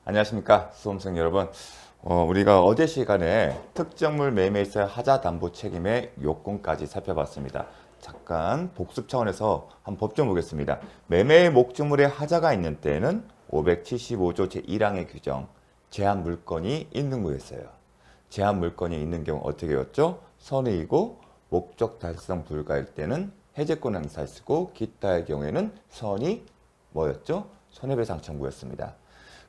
안녕하십니까 수험생 여러분. 우리가 어제 시간에 특정물 매매에서의 하자 담보 책임의 요건까지 살펴봤습니다. 잠깐 복습 차원에서 한번 법 좀 보겠습니다. 매매의 목적물에 하자가 있는 때는 575조 제1항의 규정 제한 물건이 있는 거였어요. 제한 물건이 있는 경우 어떻게 였죠? 선의이고 목적 달성 불가일 때는 해제권 행사를 쓰고 기타의 경우에는 선이 뭐였죠? 손해배상 청구였습니다.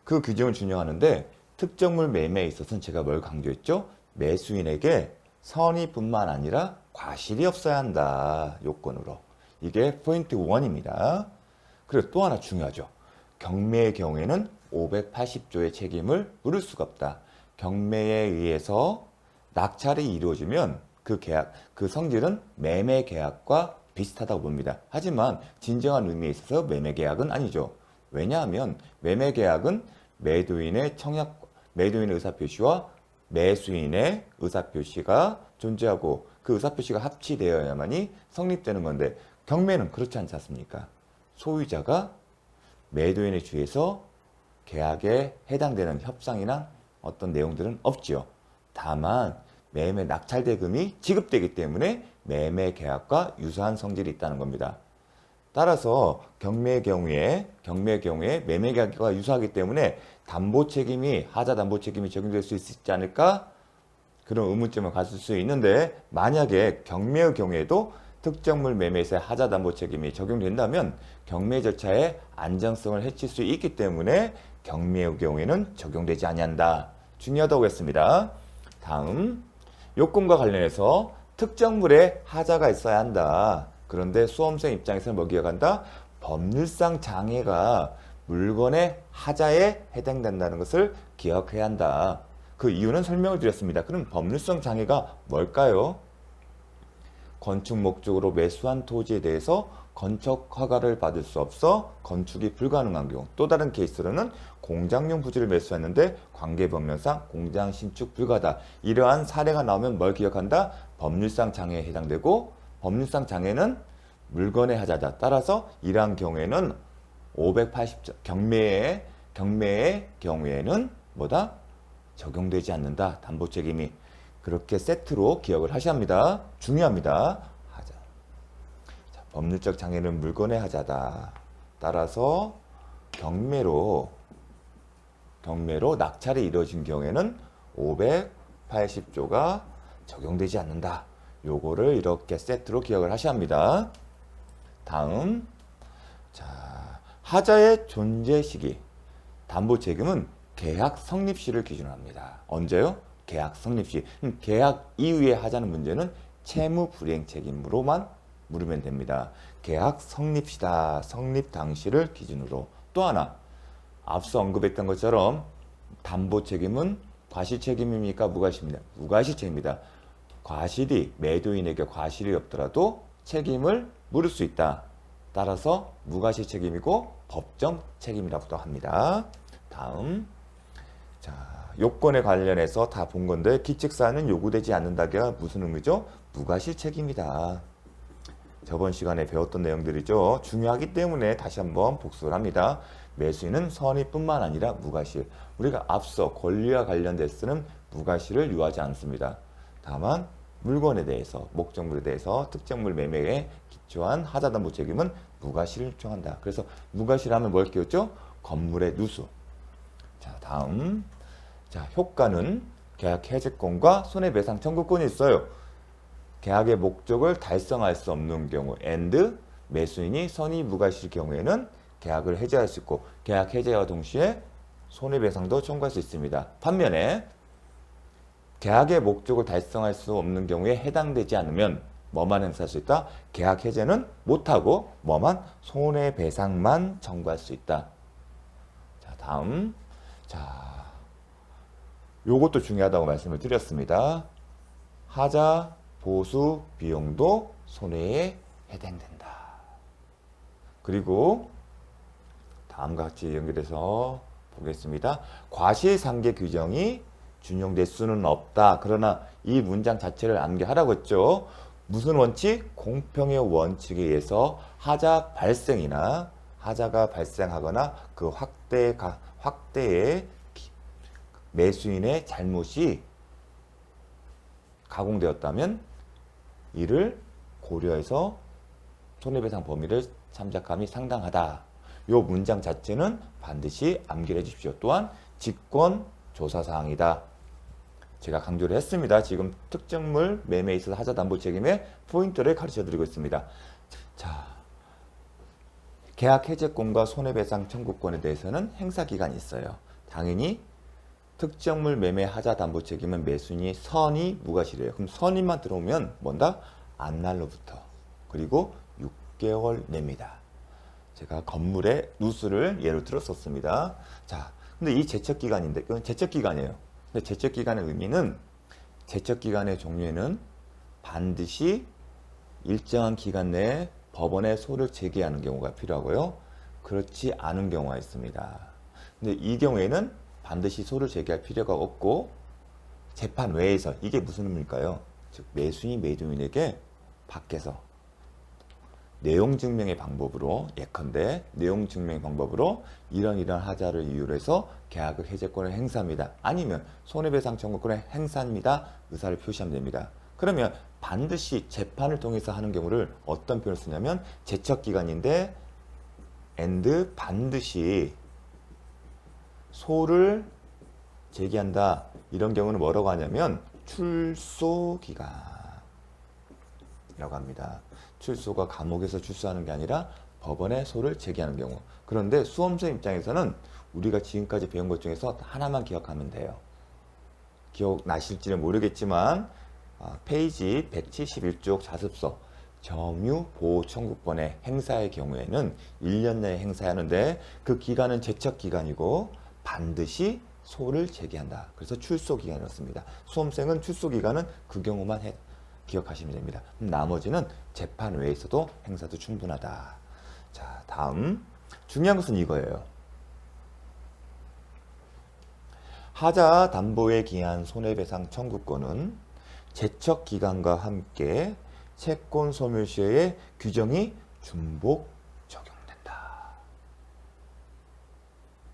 그 규정을 준용하는데 특정물 매매에 있어서는 제가 뭘 강조했죠? 매수인에게 선의뿐만 아니라 과실이 없어야 한다. 요건으로. 이게 포인트 1입니다. 그리고 또 하나 중요하죠. 경매의 경우에는 580조의 책임을 물을 수가 없다. 경매에 의해서 낙찰이 이루어지면 그 계약, 그 성질은 매매 계약과 비슷하다고 봅니다. 하지만 진정한 의미에 있어서 매매 계약은 아니죠. 왜냐하면 매매 계약은 매도인의 청약, 매도인의 의사표시와 매수인의 의사표시가 존재하고 그 의사표시가 합치되어야만이 성립되는 건데 경매는 그렇지 않지 않습니까? 소유자가 매도인에 주의해서 계약에 해당되는 협상이나 어떤 내용들은 없지요. 다만 매매 낙찰 대금이 지급되기 때문에 매매 계약과 유사한 성질이 있다는 겁니다. 따라서 경매의 경우에 매매 계약과 유사하기 때문에 담보 책임이 하자 담보 책임이 적용될 수 있지 않을까? 그런 의문점을 가질 수 있는데 만약에 경매의 경우에도 특정물 매매에서의 하자 담보 책임이 적용된다면 경매 절차의 안정성을 해칠 수 있기 때문에 경매의 경우에는 적용되지 아니한다. 중요하다고 했습니다. 다음 요건과 관련해서 특정물에 하자가 있어야 한다. 그런데 수험생 입장에서는 뭐 기억한다? 법률상 장애가 물건의 하자에 해당된다는 것을 기억해야 한다. 그 이유는 설명을 드렸습니다. 그럼 법률상 장애가 뭘까요? 건축 목적으로 매수한 토지에 대해서 건축 허가를 받을 수 없어 건축이 불가능한 경우, 또 다른 케이스로는 공장용 부지를 매수했는데 관계법령상 공장 신축 불가다. 이러한 사례가 나오면 뭘 기억한다? 법률상 장애에 해당되고 법률상 장애는 물건의 하자다. 따라서 이러한 경우에는 580조 경매의 경우에는 뭐다? 적용되지 않는다. 담보 책임이. 그렇게 세트로 기억을 하셔야 합니다. 중요합니다. 하자. 자, 법률적 장애는 물건의 하자다. 따라서 경매로 낙찰이 이루어진 경우에는 580조가 적용되지 않는다. 요거를 이렇게 세트로 기억을 하셔야 합니다. 다음, 자, 하자의 존재 시기. 담보 책임은 계약 성립시를 기준으로 합니다. 언제요? 계약 성립시. 계약 이후에 하자는 문제는 채무 불이행 책임으로만 물으면 됩니다. 계약 성립시다. 성립 당시를 기준으로. 또 하나, 앞서 언급했던 것처럼 담보 책임은 과실 책임입니까? 무과실입니다. 무과실 책임입니다. 과실이 매도인에게 과실이 없더라도 책임을 물을 수 있다. 따라서 무과실 책임이고 법정 책임이라고도 합니다. 다음, 자, 요건에 관련해서 다 본 건데 기칙사항은 요구되지 않는다가 무슨 의미죠? 무과실 책임이다. 저번 시간에 배웠던 내용들이죠. 중요하기 때문에 다시 한번 복습을 합니다. 매수인은 선의뿐만 아니라 무과실. 우리가 앞서 권리와 관련돼서는 무과실을 유하지 않습니다. 다만 물건에 대해서, 목적물에 대해서 특정물 매매에 기초한 하자담보 책임은 무과실을 요청한다. 그래서 무과실하면 뭘 끼웠죠? 건물의 누수. 자, 다음. 자, 효과는 계약 해제권과 손해배상 청구권이 있어요. 계약의 목적을 달성할 수 없는 경우 and 매수인이 선의 무과실 경우에는 계약을 해제할 수 있고 계약 해제와 동시에 손해배상도 청구할 수 있습니다. 반면에 계약의 목적을 달성할 수 없는 경우에 해당되지 않으면 뭐만 행사할 수 있다? 계약 해제는 못하고 뭐만? 손해배상만 청구할 수 있다. 자, 다음. 자, 요것도 중요하다고 말씀을 드렸습니다. 하자 보수 비용도 손해에 해당된다. 그리고 다음과 같이 연결해서 보겠습니다. 과실상계 규정이 준용될 수는 없다. 그러나 이 문장 자체를 암기하라고 했죠. 무슨 원칙? 공평의 원칙에 의해서 하자 발생이나 하자가 발생하거나 그 확대에 매수인의 잘못이 가공되었다면 이를 고려해서 손해배상 범위를 참작함이 상당하다. 요 문장 자체는 반드시 암기를 해주십시오. 또한 직권조사사항이다. 제가 강조를 했습니다. 지금 특정물 매매에 있어서 하자담보책임의 포인트를 가르쳐드리고 있습니다. 자, 계약 해제권과 손해배상 청구권에 대해서는 행사기간이 있어요. 당연히 특정물 매매 하자담보책임은 매수인이 선의 무과실이에요. 그럼 선의만 들어오면 뭔다? 안날로부터 그리고 6개월 내입니다. 제가 건물의 누수를 예로 들었었습니다. 자, 근데 이 제척기간인데 이건 제척기간이에요. 근데 제척기간의 의미는 제척기간의 종류에는 반드시 일정한 기간 내에 법원에 소를 제기하는 경우가 필요하고요. 그렇지 않은 경우가 있습니다. 근데 이 경우에는 반드시 소를 제기할 필요가 없고 재판 외에서 이게 무슨 의미일까요? 즉 매수인이 매도인에게 밖에서 내용 증명의 방법으로 예컨대 내용 증명의 방법으로 이런 하자를 이유로 해서 계약의 해제권을 행사합니다. 아니면 손해배상 청구권을 행사합니다. 의사를 표시하면 됩니다. 그러면 반드시 재판을 통해서 하는 경우를 어떤 표현을 쓰냐면 제척기간인데 and 반드시 소를 제기한다. 이런 경우는 뭐라고 하냐면 출소기간이라고 합니다. 출소가 감옥에서 출소하는 게 아니라 법원에 소를 제기하는 경우. 그런데 수험생 입장에서는 우리가 지금까지 배운 것 중에서 하나만 기억하면 돼요. 기억나실지는 모르겠지만 페이지 171쪽 자습서 점유 보호 청구권의 행사의 경우에는 1년 내에 행사하는데 그 기간은 제척 기간이고 반드시 소를 제기한다. 그래서 출소 기간이었습니다. 수험생은 출소 기간은 그 경우만 기억하시면 됩니다. 나머지는 재판 외에서도 행사도 충분하다. 자, 다음 중요한 것은 이거예요. 하자 담보에 기한 손해배상 청구권은 제척 기간과 함께 채권 소멸시효의 규정이 중복 적용된다.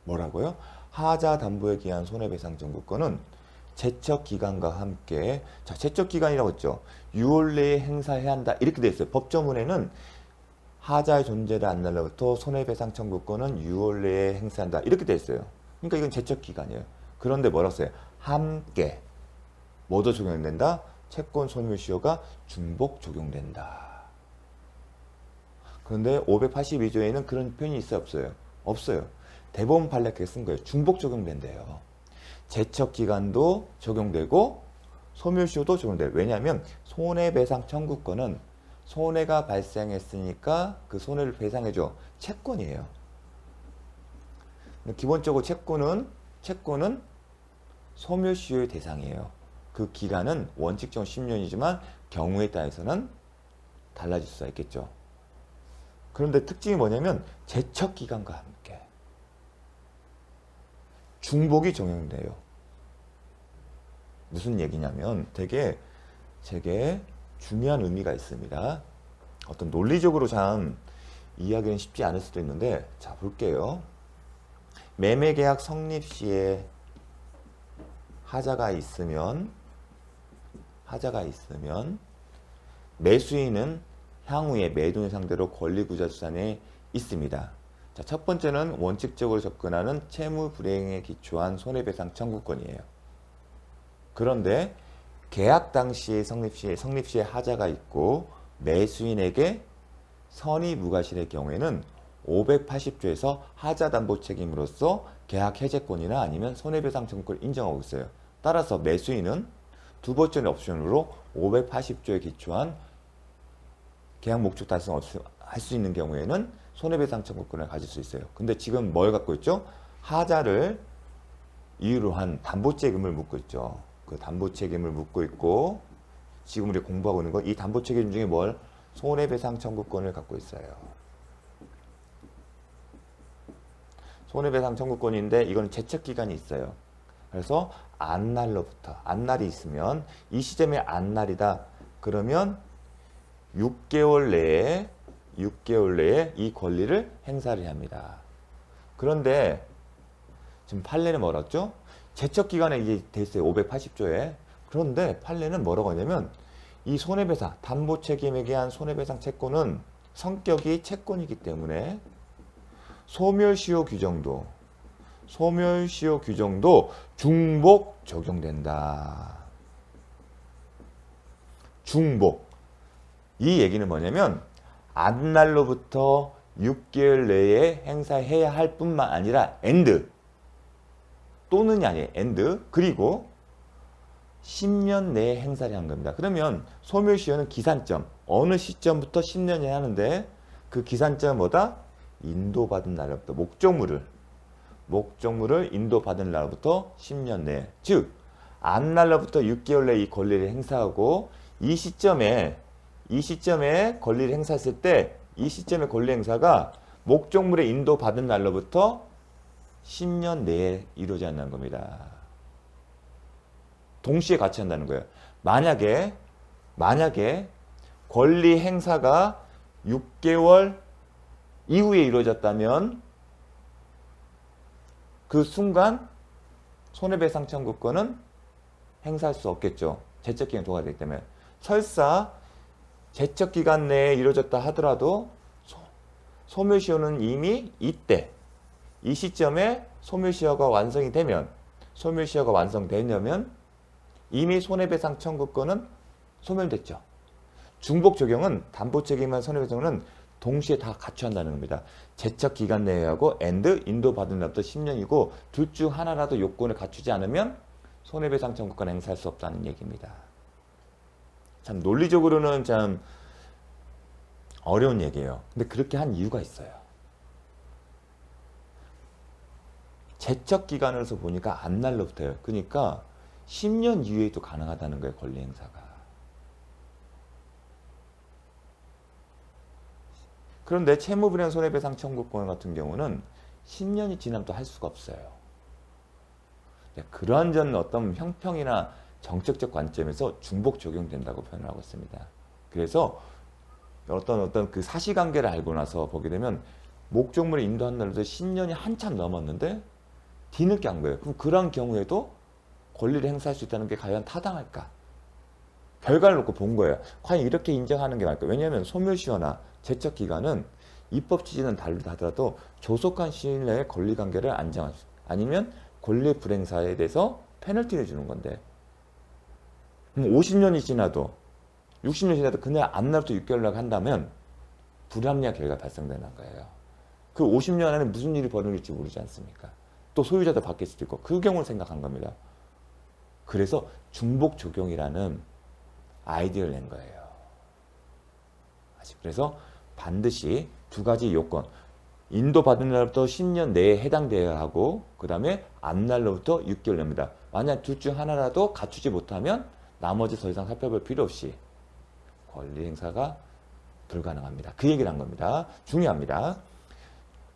뭐라고요? 하자 담보에 기한 손해배상 청구권은 제척 기간과 함께, 자, 제척 기간이라고 했죠. 6월 내에 행사해야 한다. 이렇게 돼 있어요. 법조문에는 하자의 존재를 안 날로부터 손해배상 청구권은 6월 내에 행사한다. 이렇게 돼 있어요. 그러니까 이건 제척 기간이에요. 그런데 뭐라고 써요? 함께 뭐도 적용된다? 채권 소멸시효가 중복 적용된다. 그런데 582조에는 그런 표현이 있어요? 없어요? 없어요. 대법원 판례 그렇게 쓴 거예요. 중복 적용된대요. 제척 기간도 적용되고 소멸시효도 적용돼요. 왜냐하면 손해배상 청구권은 손해가 발생했으니까 그 손해를 배상해줘. 채권이에요. 기본적으로 채권은 소멸시효의 대상이에요. 그 기간은 원칙적으로 10년이지만 경우에 따라서는 달라질 수가 있겠죠. 그런데 특징이 뭐냐면 제척 기간과 함께 중복이 적용돼요. 무슨 얘기냐면 되게 중요한 의미가 있습니다. 어떤 논리적으로 참 이해하기는 쉽지 않을 수도 있는데, 자, 볼게요. 매매계약 성립 시에 하자가 있으면 매수인은 향후에 매도인 상대로 권리구자수단에 있습니다. 자, 첫 번째는 원칙적으로 접근하는 채무 불이행에 기초한 손해배상 청구권이에요. 그런데 계약 당시에 성립 시에 하자가 있고 매수인에게 선의 무과실의 경우에는 580조에서 하자 담보 책임으로서 계약 해제권이나 아니면 손해배상 청구권을 인정하고 있어요. 따라서 매수인은 두 번째 옵션으로 580조에 기초한 계약 목적 달성할 수 있는 경우에는 손해배상 청구권을 가질 수 있어요. 근데 지금 뭘 갖고 있죠? 하자를 이유로 한 담보 책임을 묻고 있죠. 그 담보 책임을 묻고 있고 지금 우리 공부하고 있는 건 이 담보 책임 중에 뭘? 손해배상 청구권을 갖고 있어요. 손해배상 청구권인데 이건 제척 기간이 있어요. 그래서 안날이 있으면 이 시점에 안날이다. 그러면 6개월 내에 이 권리를 행사를 합니다. 그런데 지금 판례는 뭐랬죠? 제척기간에 이게 돼 있어요. 580조에. 그런데 판례는 뭐라고 하냐면 이 손해배상, 담보책임에 대한 손해배상 채권은 성격이 채권이기 때문에 소멸시효 규정도 중복 적용된다. 중복. 이 얘기는 뭐냐면 안날로부터 6개월 내에 행사해야 할 뿐만 아니라 또는이 아니에요. 그리고 10년 내에 행사를 한 겁니다. 그러면 소멸시효는 기산점. 어느 시점부터 10년이 하는데 그 기산점은 뭐다? 인도받은 날로부터 목적물을 인도받은 날로부터 10년 내에. 즉 안날로부터 6개월 내에 이 권리를 행사하고 이 시점에 권리를 행사했을 때 이 시점의 권리 행사가 목적물의 인도받은 날로부터 10년 내에 이루어져야 한다는 겁니다. 동시에 같이 한다는 거예요. 만약에 권리 행사가 6개월 이후에 이루어졌다면 그 순간 손해배상 청구권은 행사할 수 없겠죠. 제척기간이 도과되기 때문에. 설사 제척기간 내에 이루어졌다 하더라도 소멸시효는 이미 이때 이 시점에 소멸시효가 완성되려면 이미 손해배상 청구권은 소멸됐죠. 중복 적용은 담보책임과 손해배상은 동시에 다 갖춰야 한다는 겁니다. 제척기간 내에 하고 인도받은 날부터 10년이고 둘 중 하나라도 요건을 갖추지 않으면 손해배상 청구권 행사할 수 없다는 얘기입니다. 참 논리적으로는 참 어려운 얘기예요. 근데 그렇게 한 이유가 있어요. 제척기간으로서 보니까 안날로부터예요. 그러니까 10년 이후에도 가능하다는 거예요. 권리 행사가. 그런데 채무불이한 손해배상 청구권 같은 경우는 10년이 지나면 또 할 수가 없어요. 그러한 점 어떤 형평이나 정책적 관점에서 중복 적용된다고 표현하고 있습니다. 그래서 어떤 그 사실관계를 알고 나서 보게 되면 목적물을 인도한 날로서 10년이 한참 넘었는데 뒤늦게 한 거예요. 그럼 그런 경우에도 권리를 행사할 수 있다는 게 과연 타당할까? 결과를 놓고 본 거예요. 과연 이렇게 인정하는 게 맞을까? 왜냐하면 소멸시효나 제척기간은 입법 취지는 다르다 하더라도 조속한 시일 내에 권리관계를 안정할 수, 아니면 권리 불행사에 대해서 페널티를 주는 건데 50년이 지나도 60년이 지나도 그날 안날부터 6개월 한다면 불합리한 결과가 발생되는 거예요. 그 50년 안에 무슨 일이 벌어질지 모르지 않습니까? 또 소유자도 바뀔 수도 있고 그 경우를 생각한 겁니다. 그래서 중복 적용이라는 아이디어를 낸 거예요. 그래서 반드시 두 가지 요건, 인도받은 날부터 10년 내에 해당되어야 하고 그 다음에 앞날로부터 6개월 내입니다. 만약 둘 중 하나라도 갖추지 못하면 나머지 더 이상 살펴볼 필요 없이 권리 행사가 불가능합니다. 그 얘기를 한 겁니다. 중요합니다.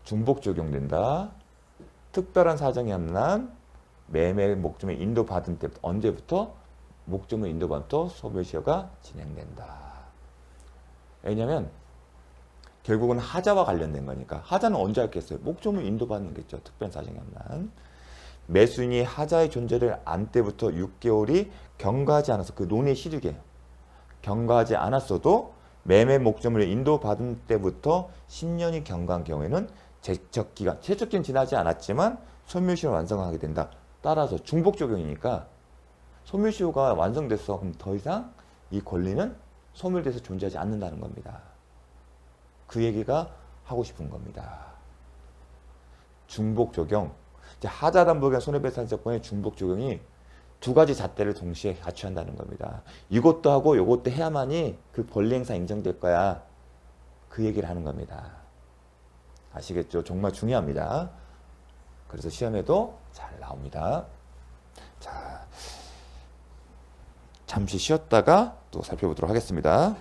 중복 적용된다. 특별한 사정이 없는 매매 목적물 인도받은 때부터 언제부터 목적물 인도받은 소멸시효가 진행된다. 왜냐하면 결국은 하자와 관련된 거니까. 하자는 언제 할겠어요? 목적물 인도받는 겠죠. 특별한 사정이 없는. 매수인이 하자의 존재를 안 때부터 6개월이 경과하지 않아서 그 논의 시륵에 경과하지 않았어도 매매 목적물을 인도받은 때부터 10년이 경과한 경우에는 제척기간 지나지 않았지만 소멸시효를 완성하게 된다. 따라서 중복 적용이니까 소멸시효가 완성됐어. 그럼 더 이상 이 권리는 소멸돼서 존재하지 않는다는 겁니다. 그 얘기가 하고 싶은 겁니다. 중복 적용. 하자담보기간 손해배상처권의 중복 적용이 두 가지 잣대를 동시에 갖춰야 한다는 겁니다. 이것도 하고 이것도 해야만이 그 권리 행사 인정될 거야. 그 얘기를 하는 겁니다. 아시겠죠? 정말 중요합니다. 그래서 시험에도 잘 나옵니다. 자, 잠시 쉬었다가 또 살펴보도록 하겠습니다.